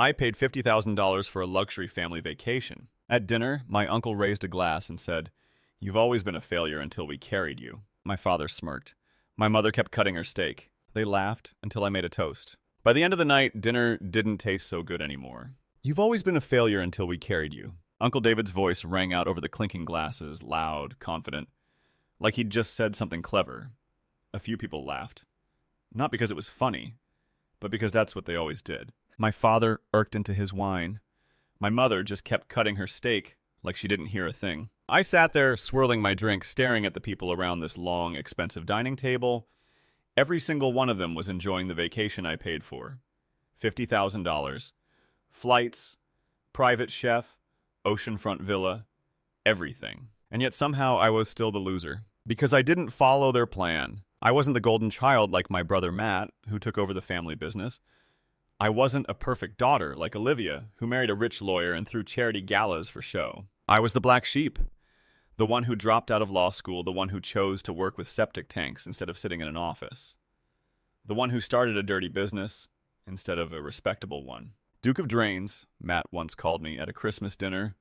I paid $50,000 for a luxury family vacation. At dinner, my uncle raised a glass and said, "You've always been a failure until we carried you." My father smirked. My mother kept cutting her steak. They laughed until I made a toast. By the end of the night, dinner didn't taste so good anymore. "You've always been a failure until we carried you." Uncle David's voice rang out over the clinking glasses, loud, confident, like he'd just said something clever. A few people laughed. Not because it was funny, but because that's what they always did. My father irked into his wine. My mother just kept cutting her steak like she didn't hear a thing. I sat there, swirling my drink, staring at the people around this long, expensive dining table. Every single one of them was enjoying the vacation I paid for. $50,000. Flights, private chef, oceanfront villa, everything. And yet somehow I was still the loser. Because I didn't follow their plan. I wasn't the golden child like my brother Matt, who took over the family business. I wasn't a perfect daughter like Olivia, who married a rich lawyer and threw charity galas for show. I was the black sheep. The one who dropped out of law school, the one who chose to work with septic tanks instead of sitting in an office. The one who started a dirty business instead of a respectable one. Duke of Drains, Matt once called me at a Christmas dinner,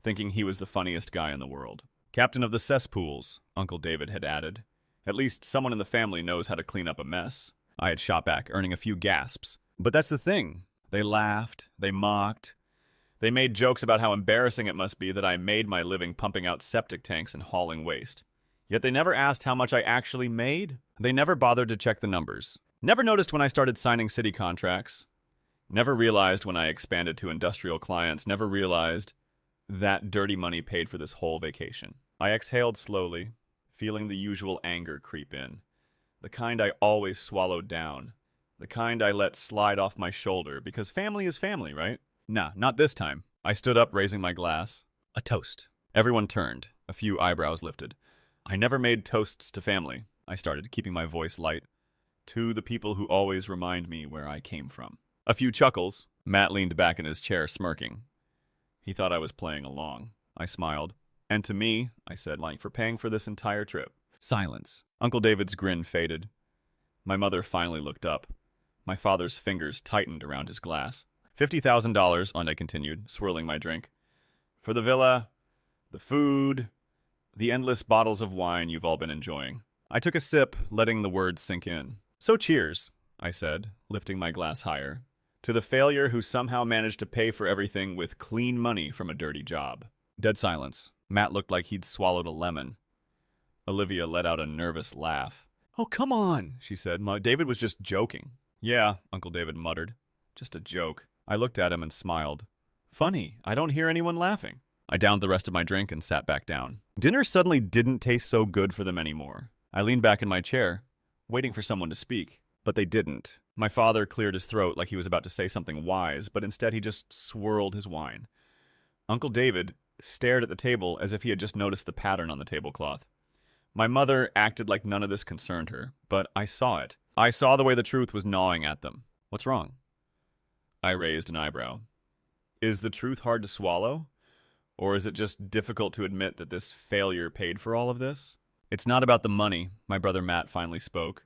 thinking he was the funniest guy in the world. Captain of the cesspools, Uncle David had added. At least someone in the family knows how to clean up a mess. I had shot back, earning a few gasps. But that's the thing. They laughed, they mocked. They made jokes about how embarrassing it must be that I made my living pumping out septic tanks and hauling waste. Yet they never asked how much I actually made. They never bothered to check the numbers. Never noticed when I started signing city contracts. Never realized when I expanded to industrial clients. Never realized that dirty money paid for this whole vacation. I exhaled slowly, feeling the usual anger creep in. The kind I always swallowed down. The kind I let slide off my shoulder, because family is family, right? Nah, not this time. I stood up, raising my glass. A toast. Everyone turned. A few eyebrows lifted. I never made toasts to family, I started, keeping my voice light. To the people who always remind me where I came from. A few chuckles. Matt leaned back in his chair, smirking. He thought I was playing along. I smiled. "And to me," I said, "like for paying for this entire trip." Silence. Uncle David's grin faded. My mother finally looked up. My father's fingers tightened around his glass. $50,000, I continued, swirling my drink. For the villa, the food, the endless bottles of wine you've all been enjoying. I took a sip, letting the words sink in. "So cheers," I said, lifting my glass higher. "To the failure who somehow managed to pay for everything with clean money from a dirty job." Dead silence. Matt looked like he'd swallowed a lemon. Olivia let out a nervous laugh. "Oh, come on," she said. "David was just joking." "Yeah," Uncle David muttered. "Just a joke." I looked at him and smiled. "Funny, I don't hear anyone laughing." I downed the rest of my drink and sat back down. Dinner suddenly didn't taste so good for them anymore. I leaned back in my chair, waiting for someone to speak. But they didn't. My father cleared his throat like he was about to say something wise, but instead he just swirled his wine. Uncle David stared at the table as if he had just noticed the pattern on the tablecloth. My mother acted like none of this concerned her, but I saw it. I saw the way the truth was gnawing at them. "What's wrong?" I raised an eyebrow. Is the truth hard to swallow? Or is it just difficult to admit that this failure paid for all of this? "It's not about the money," my brother Matt finally spoke,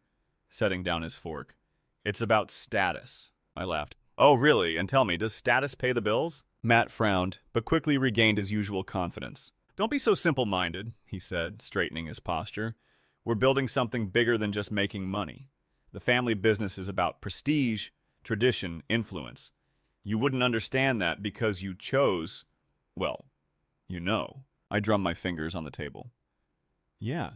setting down his fork. "It's about status." I laughed. "Oh, really? And tell me, does status pay the bills?" Matt frowned, but quickly regained his usual confidence. "Don't be so simple-minded," he said, straightening his posture. "We're building something bigger than just making money. The family business is about prestige, tradition, influence. You wouldn't understand that because you chose, well, you know." I drummed my fingers on the table. "Yeah,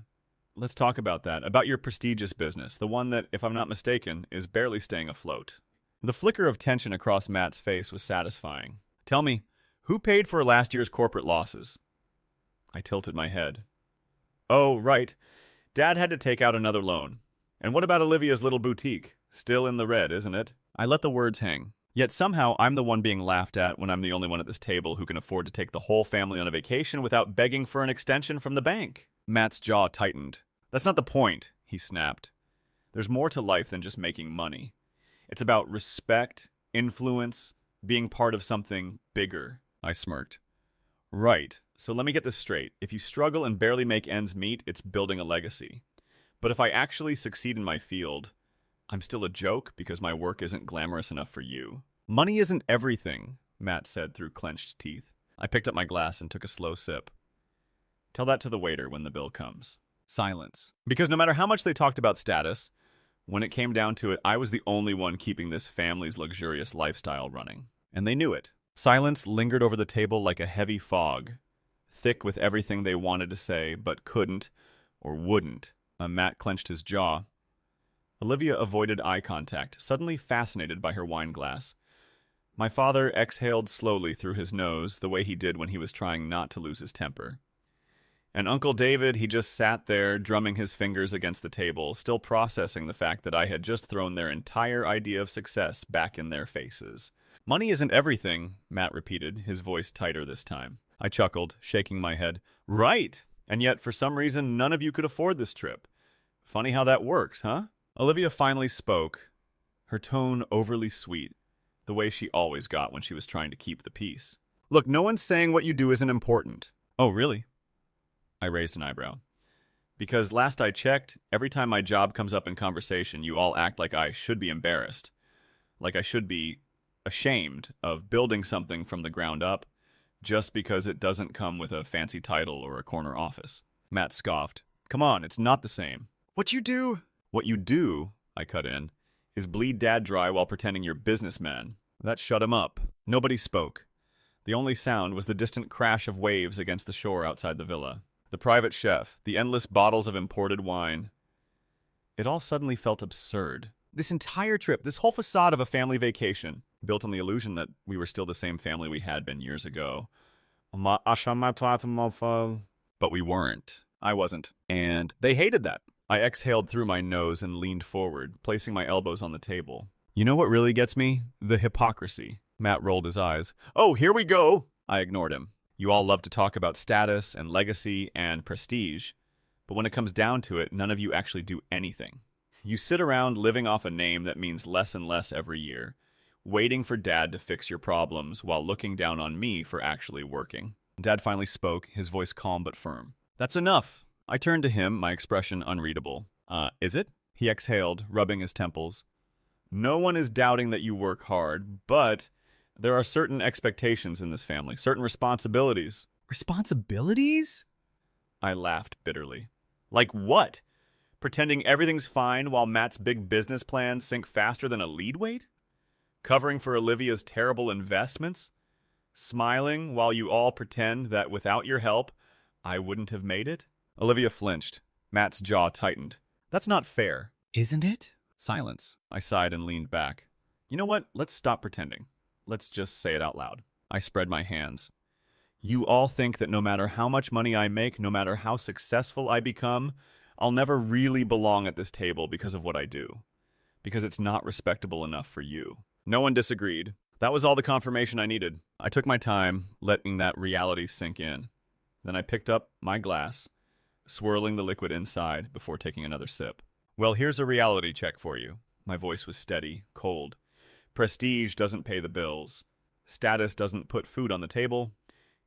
let's talk about that, about your prestigious business, the one that, if I'm not mistaken, is barely staying afloat." The flicker of tension across Matt's face was satisfying. "Tell me, who paid for last year's corporate losses?" I tilted my head. "Oh, right. Dad had to take out another loan. And what about Olivia's little boutique? Still in the red, isn't it?" I let the words hang. Yet somehow I'm the one being laughed at when I'm the only one at this table who can afford to take the whole family on a vacation without begging for an extension from the bank. Matt's jaw tightened. "That's not the point," he snapped. "There's more to life than just making money. It's about respect, influence, being part of something bigger." I smirked. "Right. So let me get this straight. If you struggle and barely make ends meet, it's building a legacy. But if I actually succeed in my field, I'm still a joke because my work isn't glamorous enough for you." Money isn't everything, Matt said through clenched teeth. I picked up my glass and took a slow sip. Tell that to the waiter when the bill comes. Silence. Because no matter how much they talked about status, when it came down to it, I was the only one keeping this family's luxurious lifestyle running. And they knew it. Silence lingered over the table like a heavy fog, thick with everything they wanted to say but couldn't or wouldn't. Matt clenched his jaw. Olivia avoided eye contact, suddenly fascinated by her wine glass. My father exhaled slowly through his nose, the way he did when he was trying not to lose his temper. And Uncle David, he just sat there, drumming his fingers against the table, still processing the fact that I had just thrown their entire idea of success back in their faces. Money isn't everything, Matt repeated, his voice tighter this time. I chuckled, shaking my head. Right! And yet, for some reason, none of you could afford this trip. Funny how that works, huh? Olivia finally spoke, her tone overly sweet, the way she always got when she was trying to keep the peace. Look, no one's saying what you do isn't important. Oh, really? I raised an eyebrow. Because last I checked, every time my job comes up in conversation, you all act like I should be embarrassed. Like I should be ashamed of building something from the ground up just because it doesn't come with a fancy title or a corner office. Matt scoffed. Come on, it's not the same. What you do, I cut in, is bleed dad dry while pretending you're businessman. That shut him up. Nobody spoke. The only sound was the distant crash of waves against the shore outside the villa. The private chef, the endless bottles of imported wine. It all suddenly felt absurd. This entire trip, this whole facade of a family vacation, built on the illusion that we were still the same family we had been years ago. But we weren't. I wasn't. And they hated that. I exhaled through my nose and leaned forward, placing my elbows on the table. You know what really gets me? The hypocrisy. Matt rolled his eyes. Oh, here we go! I ignored him. You all love to talk about status and legacy and prestige, but when it comes down to it, none of you actually do anything. You sit around living off a name that means less and less every year, waiting for Dad to fix your problems while looking down on me for actually working. Dad finally spoke, his voice calm but firm. That's enough. I turned to him, my expression unreadable. Is it? He exhaled, rubbing his temples. No one is doubting that you work hard, but there are certain expectations in this family, certain responsibilities. Responsibilities? I laughed bitterly. Like what? Pretending everything's fine while Matt's big business plans sink faster than a lead weight? Covering for Olivia's terrible investments? Smiling while you all pretend that without your help, I wouldn't have made it? Olivia flinched. Matt's jaw tightened. That's not fair. Isn't it? Silence. I sighed and leaned back. You know what? Let's stop pretending. Let's just say it out loud. I spread my hands. You all think that no matter how much money I make, no matter how successful I become, I'll never really belong at this table because of what I do. Because it's not respectable enough for you. No one disagreed. That was all the confirmation I needed. I took my time, letting that reality sink in. Then I picked up my glass, swirling the liquid inside before taking another sip. Well, here's a reality check for you. My voice was steady, cold. Prestige doesn't pay the bills. Status doesn't put food on the table.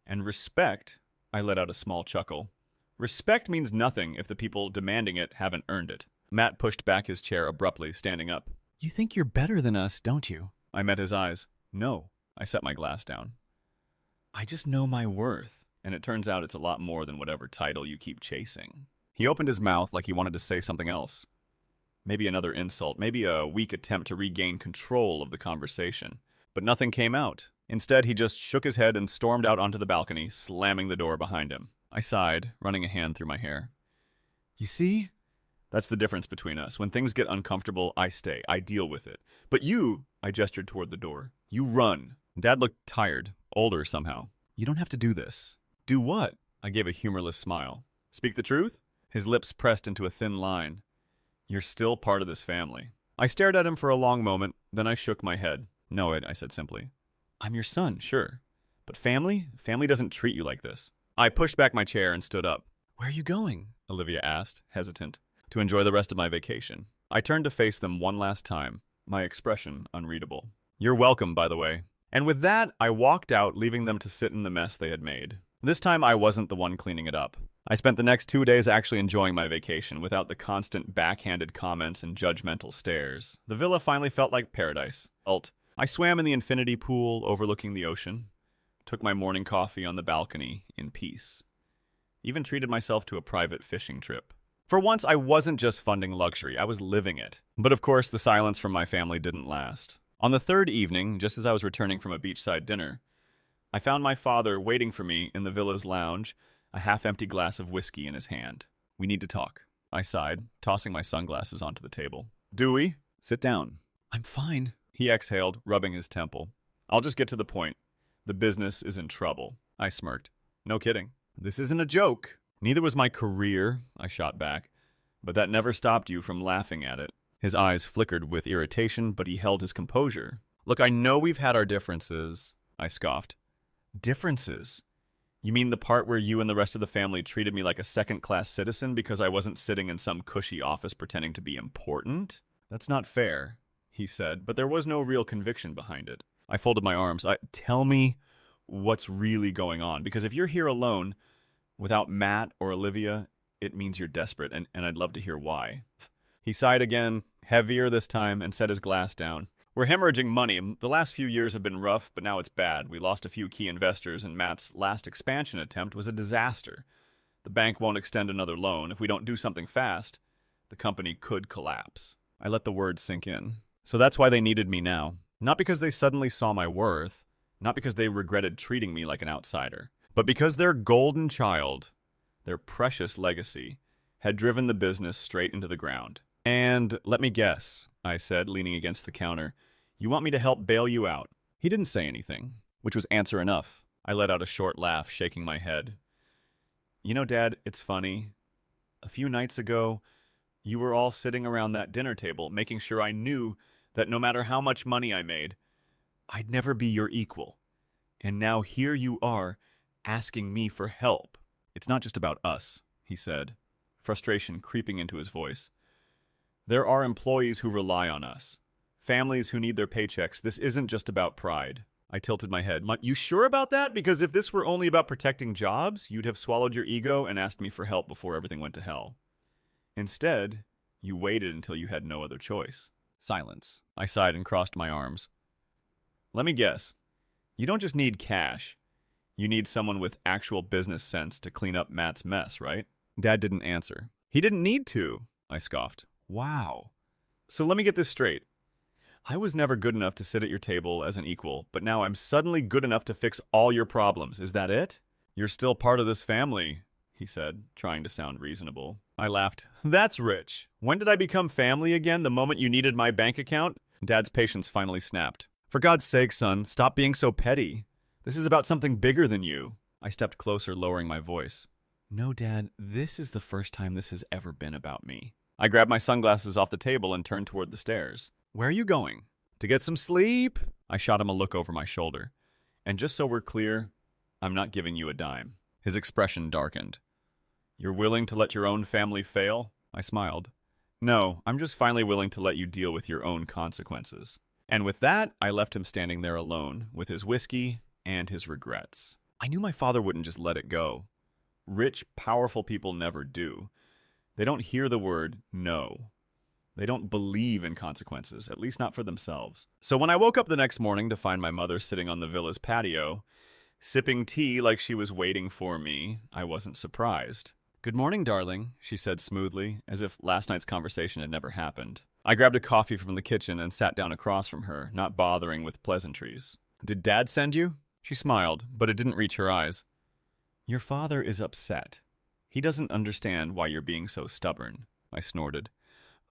And respect, I let out a small chuckle. Respect means nothing if the people demanding it haven't earned it. Matt pushed back his chair abruptly, standing up. You think you're better than us, don't you? I met his eyes. No. I set my glass down. I just know my worth, and it turns out it's a lot more than whatever title you keep chasing. He opened his mouth like he wanted to say something else. Maybe another insult, maybe a weak attempt to regain control of the conversation. But nothing came out. Instead, he just shook his head and stormed out onto the balcony, slamming the door behind him. I sighed, running a hand through my hair. You see? That's the difference between us. When things get uncomfortable, I stay. I deal with it. But you, I gestured toward the door, you run. Dad looked tired, older somehow. You don't have to do this. Do what? I gave a humorless smile. Speak the truth? His lips pressed into a thin line. You're still part of this family. I stared at him for a long moment, then I shook my head. No, I said simply. I'm your son, sure. But family? Family doesn't treat you like this. I pushed back my chair and stood up. Where are you going? Olivia asked, hesitant. To enjoy the rest of my vacation. I turned to face them one last time, my expression unreadable. You're welcome, by the way. And with that, I walked out, leaving them to sit in the mess they had made. This time, I wasn't the one cleaning it up. I spent the next 2 days actually enjoying my vacation without the constant backhanded comments and judgmental stares. The villa finally felt like paradise. I swam in the infinity pool overlooking the ocean, took my morning coffee on the balcony in peace, even treated myself to a private fishing trip. For once, I wasn't just funding luxury, I was living it. But of course, the silence from my family didn't last. On the third evening, just as I was returning from a beachside dinner, I found my father waiting for me in the villa's lounge, a half-empty glass of whiskey in his hand. "We need to talk," I sighed, tossing my sunglasses onto the table. "Do we?" "Sit down." "I'm fine," he exhaled, rubbing his temple. "I'll just get to the point. The business is in trouble." I smirked. "No kidding. This isn't a joke." "Neither was my career," I shot back. "But that never stopped you from laughing at it." His eyes flickered with irritation, but he held his composure. "Look, I know we've had our differences," I scoffed. "Differences? You mean the part where you and the rest of the family treated me like a second-class citizen because I wasn't sitting in some cushy office pretending to be important? That's not fair," he said, but there was no real conviction behind it. I folded my arms. Tell me what's really going on, because if you're here alone, without Matt or Olivia, it means you're desperate, and I'd love to hear why. He sighed again, heavier this time, and set his glass down. "We're hemorrhaging money. The last few years have been rough, but now it's bad. We lost a few key investors, and Matt's last expansion attempt was a disaster. The bank won't extend another loan. If we don't do something fast, the company could collapse." I let the words sink in. So that's why they needed me now. Not because they suddenly saw my worth, not because they regretted treating me like an outsider, but because their golden child, their precious legacy, had driven the business straight into the ground. "And let me guess," I said, leaning against the counter, "you want me to help bail you out?" He didn't say anything, which was answer enough. I let out a short laugh, shaking my head. "You know, Dad, it's funny. A few nights ago, you were all sitting around that dinner table, making sure I knew that no matter how much money I made, I'd never be your equal. And now here you are, asking me for help." "It's not just about us," he said, frustration creeping into his voice. "There are employees who rely on us, families who need their paychecks. This isn't just about pride." I tilted my head. "You sure about that? Because if this were only about protecting jobs, you'd have swallowed your ego and asked me for help before everything went to hell. Instead, you waited until you had no other choice." Silence. I sighed and crossed my arms. "Let me guess. You don't just need cash. You need someone with actual business sense to clean up Matt's mess, right?" Dad didn't answer. "He didn't need to," I scoffed. "Wow. So let me get this straight. I was never good enough to sit at your table as an equal, but now I'm suddenly good enough to fix all your problems. Is that it?" "You're still part of this family," he said, trying to sound reasonable. I laughed. "That's rich. When did I become family again? The moment you needed my bank account?" Dad's patience finally snapped. "For God's sake, son, stop being so petty. This is about something bigger than you." I stepped closer, lowering my voice. "No, Dad, this is the first time this has ever been about me." I grabbed my sunglasses off the table and turned toward the stairs. "Where are you going?" "To get some sleep." I shot him a look over my shoulder. "And just so we're clear, I'm not giving you a dime." His expression darkened. "You're willing to let your own family fail?" I smiled. "No, I'm just finally willing to let you deal with your own consequences." And with that, I left him standing there alone, with his whiskey and his regrets. I knew my father wouldn't just let it go. Rich, powerful people never do. They don't hear the word no. They don't believe in consequences, at least not for themselves. So when I woke up the next morning to find my mother sitting on the villa's patio, sipping tea like she was waiting for me, I wasn't surprised. "Good morning, darling," she said smoothly, as if last night's conversation had never happened. I grabbed a coffee from the kitchen and sat down across from her, not bothering with pleasantries. "Did Dad send you?" She smiled, but it didn't reach her eyes. "Your father is upset. He doesn't understand why you're being so stubborn," I snorted.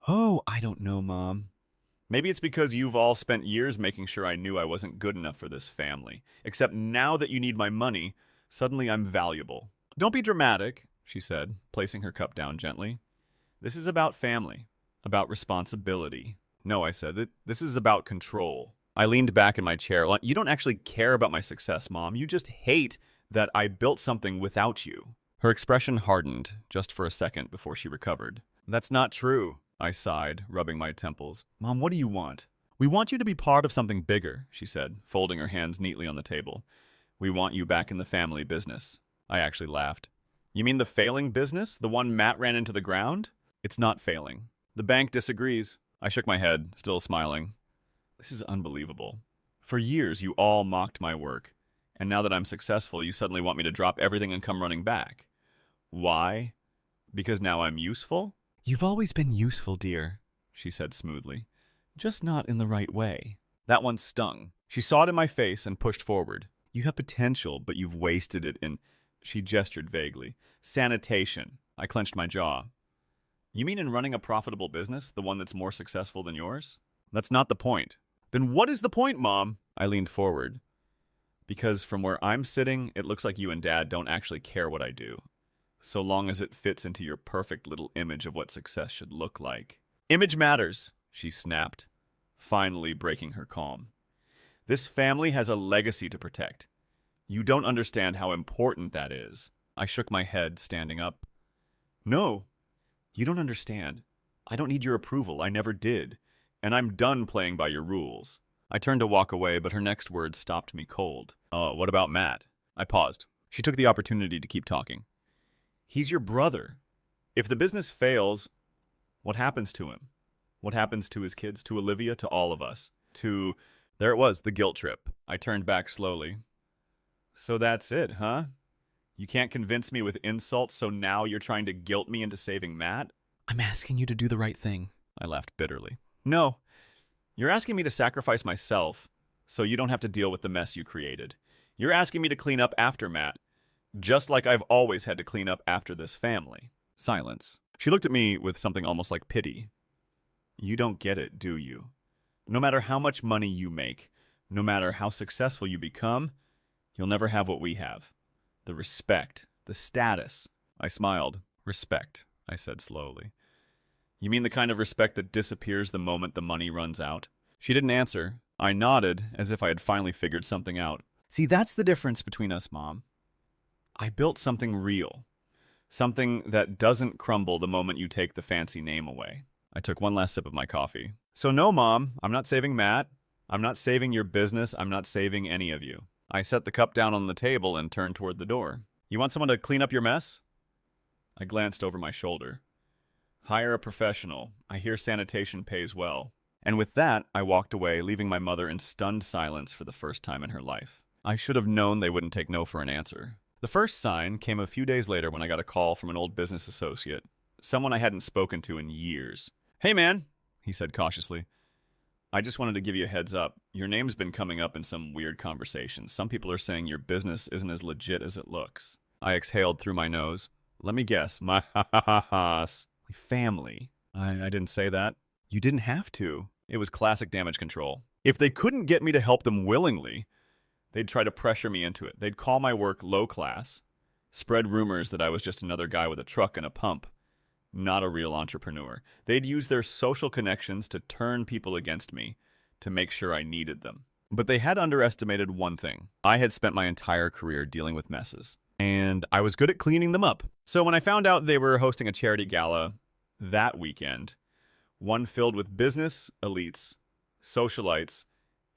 "Oh, I don't know, Mom. Maybe it's because you've all spent years making sure I knew I wasn't good enough for this family. Except now that you need my money, suddenly I'm valuable." "Don't be dramatic," she said, placing her cup down gently. "This is about family, about responsibility." "No," I said, "this is about control." I leaned back in my chair. "You don't actually care about my success, Mom. You just hate that I built something without you." Her expression hardened just for a second before she recovered. "That's not true," I sighed, rubbing my temples. "Mom, what do you want?" "We want you to be part of something bigger," she said, folding her hands neatly on the table. "We want you back in the family business." I actually laughed. "You mean the failing business? The one Matt ran into the ground?" "It's not failing. The bank disagrees." I shook my head, still smiling. "This is unbelievable. For years, you all mocked my work, and now that I'm successful, you suddenly want me to drop everything and come running back. Why? Because now I'm useful? You've always been useful, dear, she said smoothly. Just not in the right way. That one stung. She saw it in my face and pushed forward. You have potential, but you've wasted it in... She gestured vaguely. Sanitation. I clenched my jaw. You mean in running a profitable business, the one that's more successful than yours? That's not the point. Then what is the point, Mom? I leaned forward. Because from where I'm sitting, it looks like you and Dad don't actually care what I do. So long as it fits into your perfect little image of what success should look like. Image matters, she snapped, finally breaking her calm. This family has a legacy to protect. You don't understand how important that is. I shook my head, standing up. No, you don't understand. I don't need your approval. I never did. And I'm done playing by your rules. I turned to walk away, but her next words stopped me cold. Oh, what about Matt? I paused. She took the opportunity to keep talking. He's your brother. If the business fails, what happens to him? What happens to his kids, to Olivia, to all of us? There it was, the guilt trip. I turned back slowly. So that's it, huh? You can't convince me with insults, so now you're trying to guilt me into saving Matt? I'm asking you to do the right thing. I laughed bitterly. No, you're asking me to sacrifice myself so you don't have to deal with the mess you created. You're asking me to clean up after Matt, just like I've always had to clean up after this family. Silence. She looked at me with something almost like pity. You don't get it, do you? No matter how much money you make, no matter how successful you become, you'll never have what we have. The respect, the status. I smiled. Respect, I said slowly. You mean the kind of respect that disappears the moment the money runs out? She didn't answer. I nodded, as if I had finally figured something out. See, that's the difference between us, Mom. I built something real. Something that doesn't crumble the moment you take the fancy name away. I took one last sip of my coffee. So no, Mom, I'm not saving Matt. I'm not saving your business. I'm not saving any of you. I set the cup down on the table and turned toward the door. You want someone to clean up your mess? I glanced over my shoulder. Hire a professional. I hear sanitation pays well. And with that, I walked away, leaving my mother in stunned silence for the first time in her life. I should have known they wouldn't take no for an answer. The first sign came a few days later when I got a call from an old business associate, someone I hadn't spoken to in years. Hey, man, he said cautiously. I just wanted to give you a heads up. Your name's been coming up in some weird conversations. Some people are saying your business isn't as legit as it looks. I exhaled through my nose. Let me guess. My family. I didn't say that. You didn't have to. It was classic damage control. If they couldn't get me to help them willingly, they'd try to pressure me into it. They'd call my work low class, spread rumors that I was just another guy with a truck and a pump, not a real entrepreneur. They'd use their social connections to turn people against me to make sure I needed them. But they had underestimated one thing. I had spent my entire career dealing with messes, and I was good at cleaning them up. So when I found out they were hosting a charity gala that weekend, one filled with business elites, socialites,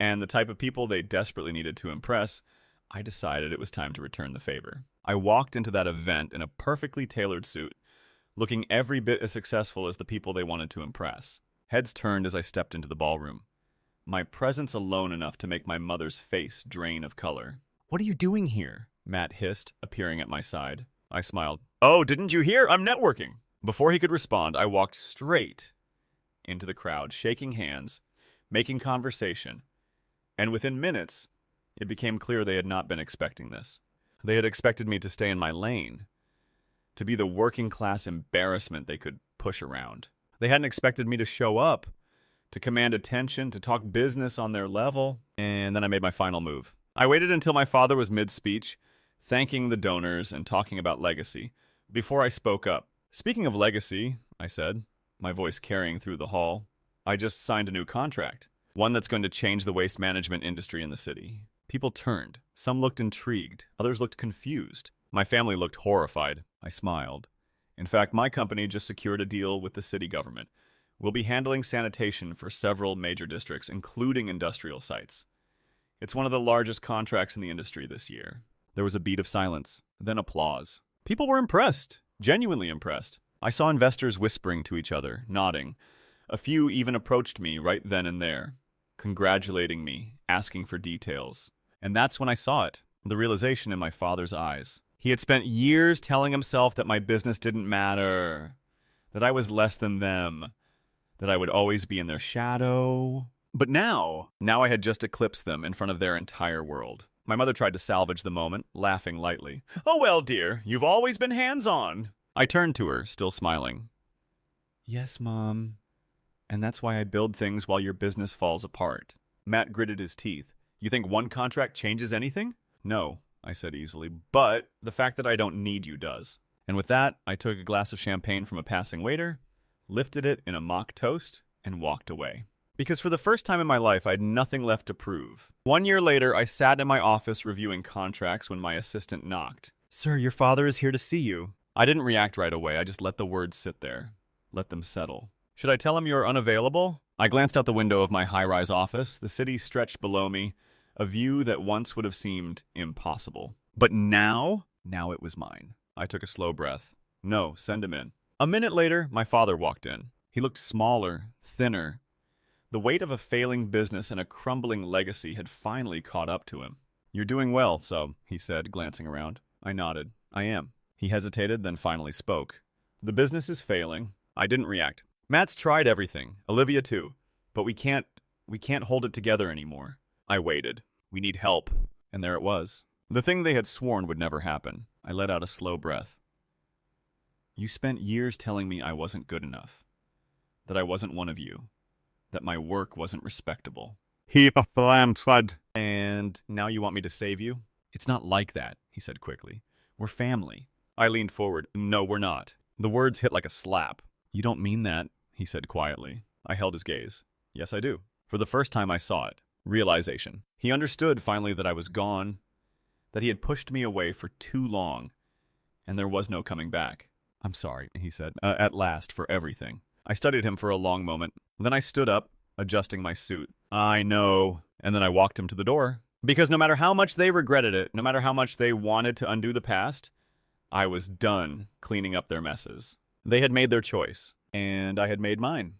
and the type of people they desperately needed to impress, I decided it was time to return the favor. I walked into that event in a perfectly tailored suit, looking every bit as successful as the people they wanted to impress. Heads turned as I stepped into the ballroom. My presence alone enough to make my mother's face drain of color. What are you doing here? Matt hissed, appearing at my side. I smiled. Oh, didn't you hear? I'm networking. Before he could respond, I walked straight into the crowd, shaking hands, making conversation. And within minutes, it became clear they had not been expecting this. They had expected me to stay in my lane, to be the working-class embarrassment they could push around. They hadn't expected me to show up, to command attention, to talk business on their level, and then I made my final move. I waited until my father was mid-speech, thanking the donors and talking about legacy, before I spoke up. Speaking of legacy, I said, my voice carrying through the hall, I just signed a new contract. One that's going to change the waste management industry in the city. People turned. Some looked intrigued. Others looked confused. My family looked horrified. I smiled. In fact, my company just secured a deal with the city government. We'll be handling sanitation for several major districts, including industrial sites. It's one of the largest contracts in the industry this year. There was a beat of silence, then applause. People were impressed, genuinely impressed. I saw investors whispering to each other, nodding. A few even approached me right then and there. congratulating me, asking for details. And that's when I saw it, the realization in my father's eyes. He had spent years telling himself that my business didn't matter, that I was less than them, that I would always be in their shadow. But now I had just eclipsed them in front of their entire world. My mother tried to salvage the moment, laughing lightly. "Oh well, dear, you've always been hands-on." I turned to her, still smiling. "Yes, Mom. And that's why I build things while your business falls apart." Matt gritted his teeth. "You think one contract changes anything?" "No," I said easily, "but the fact that I don't need you does." And with that, I took a glass of champagne from a passing waiter, lifted it in a mock toast, and walked away. Because for the first time in my life, I had nothing left to prove. 1 year later, I sat in my office reviewing contracts when my assistant knocked. "Sir, your father is here to see you." I didn't react right away. I just let the words sit there. Let them settle. "Should I tell him you're unavailable?" I glanced out the window of my high-rise office. The city stretched below me, a view that once would have seemed impossible. But now it was mine. I took a slow breath. "No, send him in." A minute later, my father walked in. He looked smaller, thinner. The weight of a failing business and a crumbling legacy had finally caught up to him. "You're doing well, so," he said, glancing around. I nodded. "I am." He hesitated, then finally spoke. "The business is failing." I didn't react. "Matt's tried everything. Olivia too. But we can't hold it together anymore." I waited. "We need help." And there it was. The thing they had sworn would never happen. I let out a slow breath. "You spent years telling me I wasn't good enough. That I wasn't one of you. That my work wasn't respectable. Heap of flamswad. And now you want me to save you?" "It's not like that," he said quickly. "We're family." I leaned forward. "No, we're not." The words hit like a slap. "You don't mean that," he said quietly. I held his gaze. "Yes, I do." For the first time I saw it. Realization. He understood finally that I was gone, that he had pushed me away for too long, and there was no coming back. "I'm sorry," he said, at last, for everything. I studied him for a long moment. Then I stood up, adjusting my suit. "I know." And then I walked him to the door. Because no matter how much they regretted it, no matter how much they wanted to undo the past, I was done cleaning up their messes. They had made their choice, and I had made mine.